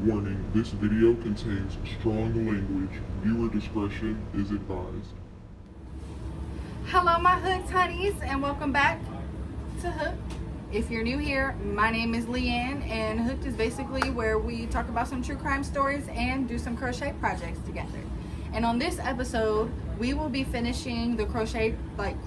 Warning, this video contains strong language. Viewer discretion is advised. Hello my Hooked honeys and welcome back to Hooked. If you're new here, my name is Leanne and Hooked is basically where we talk about some true crime stories and do some crochet projects together. And on this episode, we will be finishing the crochet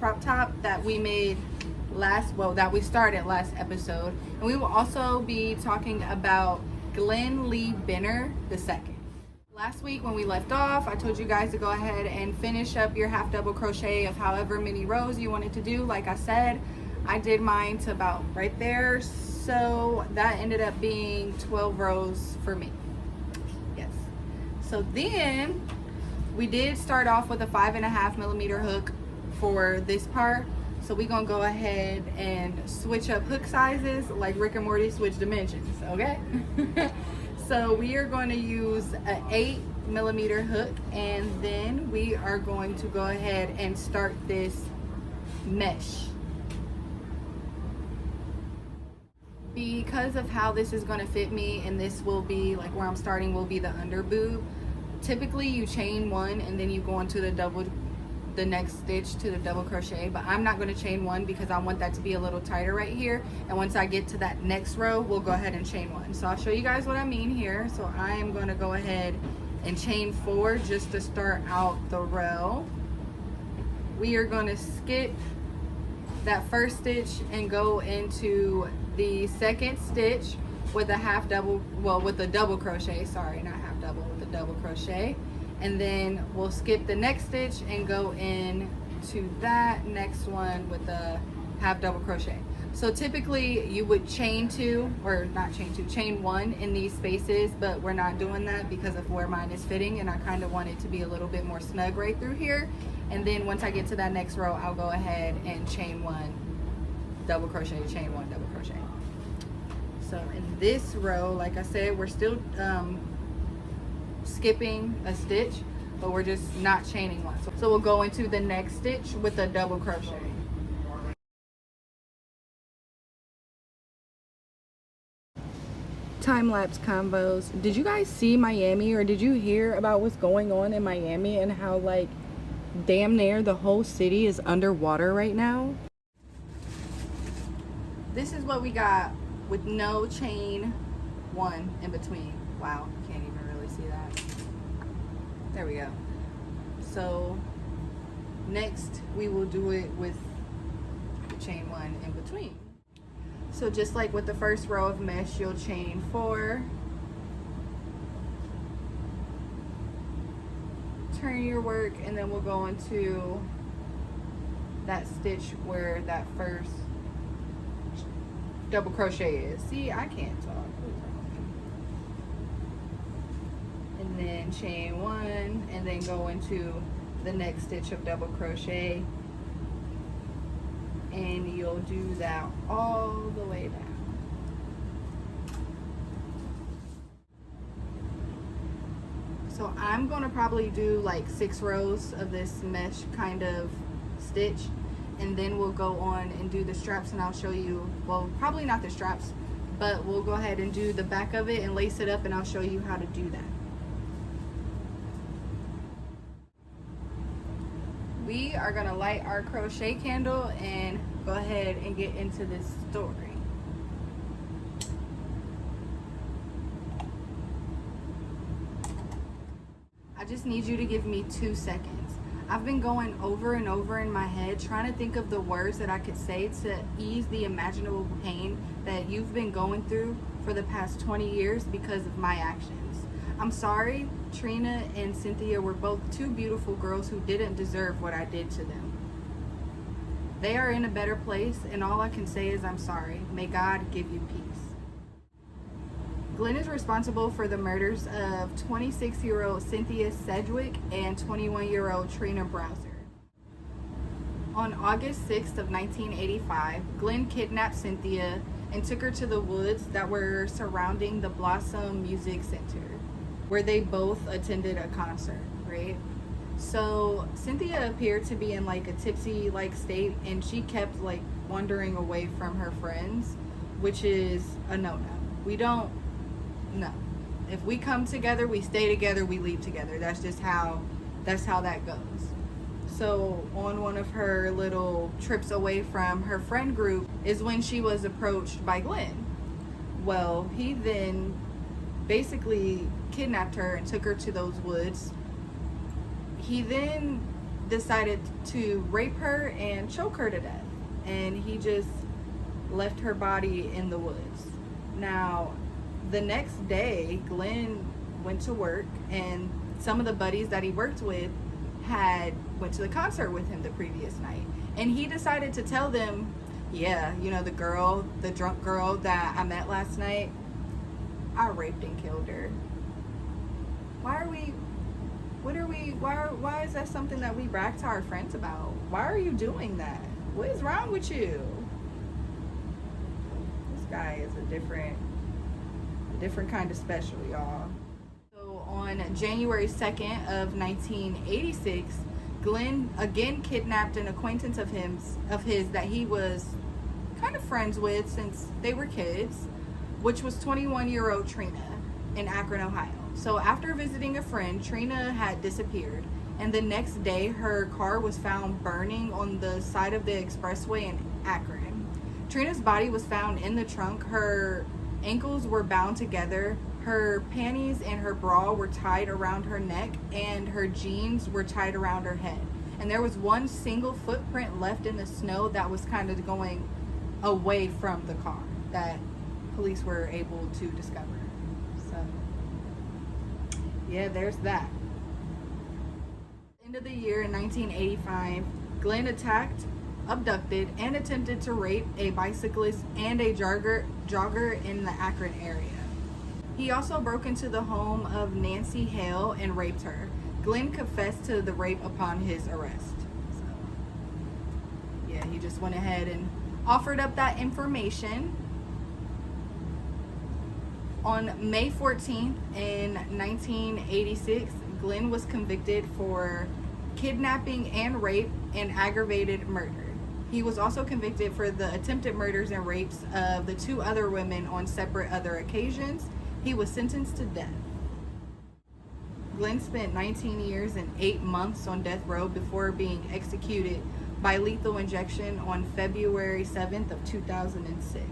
crop top that we made that we started last episode. And we will also be talking about Glenn Lee Benner II. Last week when we left off, I told you guys to go ahead and finish up your half double crochet of however many rows you wanted to do. Like I said, I did mine to about right there, so that ended up being 12 rows for me. Yes. So then we did start off with a 5.5mm hook for this part. So we're gonna go ahead and switch up hook sizes like Rick and Morty switch dimensions, okay? So we are going to use an 8mm hook, and then we are going to go ahead and start this mesh. Because of how this is going to fit me, and this will be like where I'm starting will be the under boob. Typically you chain one and then you go into the next stitch to the double crochet, but I'm not going to chain one because I want that to be a little tighter right here. And once I get to that next row, we'll go ahead and chain one. So I'll show you guys what I mean here. So I am going to go ahead and chain 4 just to start out the row. We are going to skip that first stitch and go into the second stitch with a double crochet, sorry, not half double, with a double crochet. And then we'll skip the next stitch and go in to that next one with a half double crochet. So typically you would chain 1 in these spaces, but we're not doing that because of where mine is fitting, and I kind of want it to be a little bit more snug right through here. And then once I get to that next row, I'll go ahead and chain 1, double crochet, chain 1, double crochet. So in this row, like I said, we're still skipping a stitch, but we're just not chaining one. So we'll go into the next stitch with a double crochet. Time-lapse combos. Did you guys see Miami, or did you hear about what's going on in Miami and how like damn near the whole city is underwater right now? This is what we got with no chain 1 in between. Wow, can't even really see that. There we go. So next we will do it with the chain 1 in between. So just like with the first row of mesh, you'll chain 4, turn your work, and then we'll go into that stitch where that first double crochet is. See, I can't talk. And then chain 1 and then go into the next stitch of double crochet, and you'll do that all the way down. So I'm going to probably do like 6 rows of this mesh kind of stitch, and then we'll go on and do the straps, and I'll show you, well, probably not the straps, but we'll go ahead and do the back of it and lace it up, and I'll show you how to do that. We are going to light our crochet candle and go ahead and get into this story. I just need you to give me 2 seconds. I've been going over and over in my head trying to think of the words that I could say to ease the imaginable pain that you've been going through for the past 20 years because of my actions. I'm sorry, Trina and Cynthia were both 2 beautiful girls who didn't deserve what I did to them. They are in a better place, and all I can say is I'm sorry. May God give you peace. Glenn is responsible for the murders of 26-year-old Cynthia Sedgwick and 21-year-old Trina Bowser. On August 6th of 1985, Glenn kidnapped Cynthia and took her to the woods that were surrounding the Blossom Music Center, where they both attended a concert, right? So Cynthia appeared to be in like a tipsy like state, and she kept like wandering away from her friends, which is a no-no. We don't, no. If we come together, we stay together, we leave together. That's just how that goes. So on one of her little trips away from her friend group is when she was approached by Glenn. Well, he then basically kidnapped her and took her to those woods. He then decided to rape her and choke her to death, and he just left her body in the woods. Now, the next day, Glenn went to work, and some of the buddies that he worked with went to the concert with him the previous night, and he decided to tell them, yeah, you know, the drunk girl that I met last night, I raped and killed her. Why is that something that we brag to our friends about? Why are you doing that? What is wrong with you? This guy is a different kind of special, y'all. So on January 2nd of 1986, Glenn again kidnapped an acquaintance of his that he was kind of friends with since they were kids, which was 21-year-old Trina in Akron, Ohio. So after visiting a friend, Trina had disappeared, and the next day her car was found burning on the side of the expressway in Akron. Trina's body was found in the trunk. Her ankles were bound together, her panties and her bra were tied around her neck, and her jeans were tied around her head. And there was one single footprint left in the snow that was kind of going away from the car that police were able to discover. So yeah, there's that. End of the year in 1985, Glenn attacked, abducted, and attempted to rape a bicyclist and a jogger in the Akron area. He also broke into the home of Nancy Hale and raped her. Glenn confessed to the rape upon his arrest. So yeah, he just went ahead and offered up that information. On May 14th in 1986, Glenn was convicted for kidnapping and rape and aggravated murder. He was also convicted for the attempted murders and rapes of the two other women on separate other occasions. He was sentenced to death. Glenn spent 19 years and 8 months on death row before being executed by lethal injection on February 7th of 2006.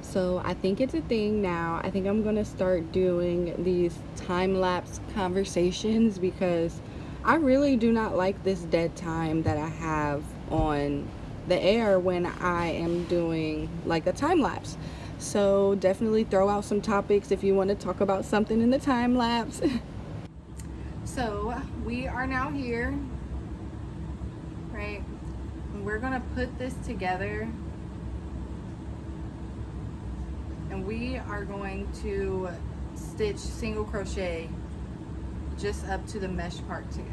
So I think it's a thing now. I think I'm gonna start doing these time-lapse conversations because I really do not like this dead time that I have on the air when I am doing like a time lapse. So definitely throw out some topics if you want to talk about something in the time lapse. So we are now here, right? We're gonna put this together, and we are going to stitch single crochet just up to the mesh part together.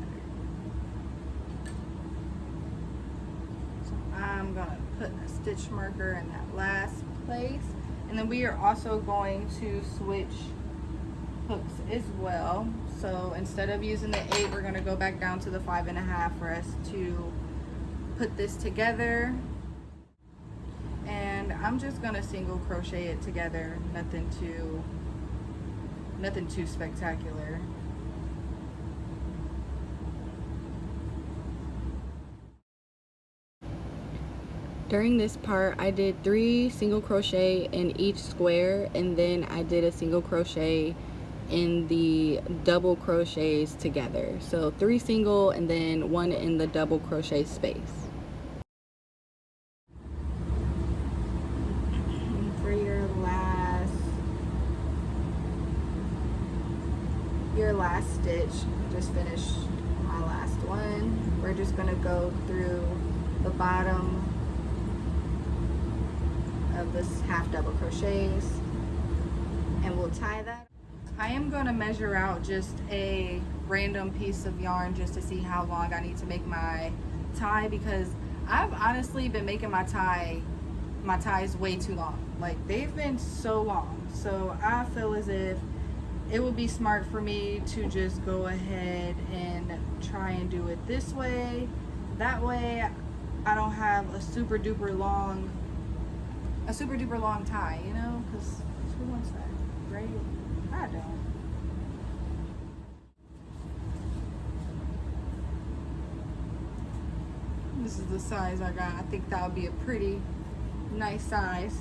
So I'm gonna put a stitch marker in that last place, and then we are also going to switch hooks as well. So instead of using the 8, we're gonna go back down to the 5.5 for us to put this together. And I'm just gonna single crochet it together, nothing too spectacular. During this part, I did 3 single crochet in each square, and then I did a single crochet in the double crochets together. So 3 single and then 1 in the double crochet space. For your last stitch, just finished my last one. We're just gonna go through the bottom of this half double crochets, and we'll tie that. I am going to measure out just a random piece of yarn just to see how long I need to make my tie, because I've honestly been making my ties way too long. Like, they've been so long, so I feel as if it would be smart for me to just go ahead and try and do it this way. That way I don't have a super duper long a super duper long tie, you know, because who wants that, right? I don't. This is the size I got. I think that would be a pretty nice size.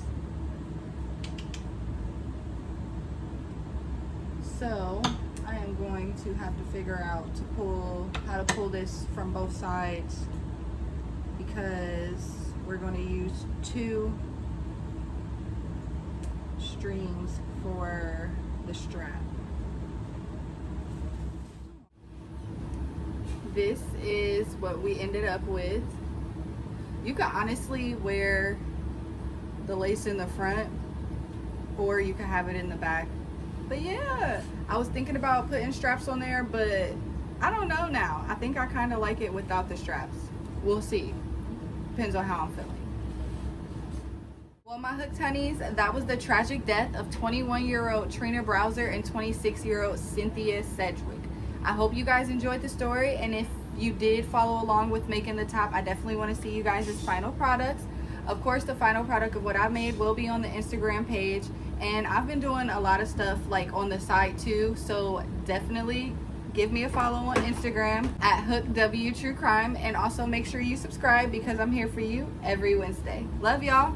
So I am going to have to figure out how to pull this from both sides, because we're going to use 2 strings for the strap. This is what we ended up with. You can honestly wear the lace in the front, or you can have it in the back. But yeah, I was thinking about putting straps on there, but I don't know now. I think I kind of like it without the straps. We'll see. Depends on how I'm feeling. Well, my hooked honeys, that was the tragic death of 21-year-old Trina Bowser and 26-year-old Cynthia Sedgwick. I hope you guys enjoyed the story, and if you did follow along with making the top, I definitely want to see you guys' final products. Of course, the final product of what I made will be on the Instagram page, and I've been doing a lot of stuff like on the side too, so definitely give me a follow on Instagram at HookedWTrueCrime, and also make sure you subscribe because I'm here for you every Wednesday. Love y'all.